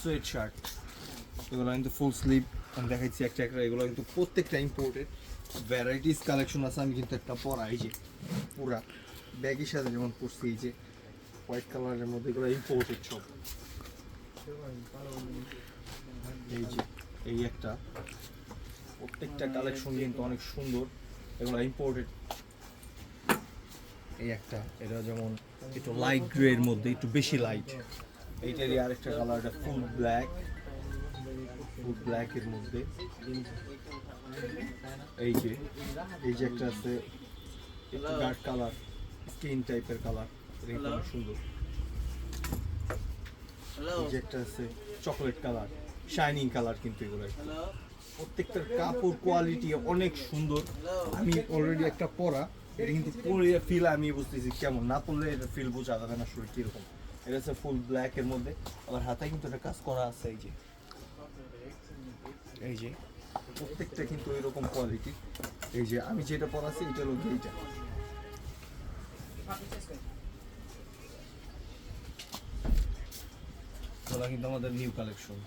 Sweat shirt, এগুলো কিন্তু full sleeve আমি দেখাচ্ছি একটা একটা, এগুলো কিন্তু প্রত্যেকটা ইম্পোর্টেড। ভ্যারাইটিস কালেকশন আছে, আমি কিন্তু একটা পরা এই যে পুরা ব্যাগের সাথে যেমন পরছি, এই যে হোয়াইট কালারের মধ্যে, এগুলো ইম্পোর্টেড সব। এই যে এই একটা, প্রত্যেকটা কালেকশন কিন্তু অনেক সুন্দর, এগুলো ইম্পোর্টেড। এই একটা, এটা যেমন একটু লাইট গ্রে এর মধ্যে, একটু বেশি লাইট। এইটারই আরেকটা কালার, এটা ফুল ব্ল্যাক এর মধ্যে। এই যে একটা আছে একটু ডার্ক কালার, স্কিন টাইপের কালার, এটা অনেক সুন্দর। এই যে একটা আছে চকলেট কালার, শাইনিং কালার, কিন্তু এগুলো প্রত্যেকটার কাপড় কোয়ালিটি অনেক সুন্দর। আমি অলরেডি একটা পরা, এটা কিন্তু পরে ফিল আমি বুঝতেছি কেমন, না পরলে এটা ফিল বোঝা যাবে না আসলে কিরকম। এটা হচ্ছে ফুল ব্ল্যাক এর মধ্যে, আবার হাতায় কিন্তু একটা কাজ করা আছে। এই যে প্রত্যেকটা কিন্তু এরকম কোয়ালিটি। এই যে আমি যেটা পরাছি এটা হলো এইটা, কিন্তু আমাদের নিউ কালেকশন।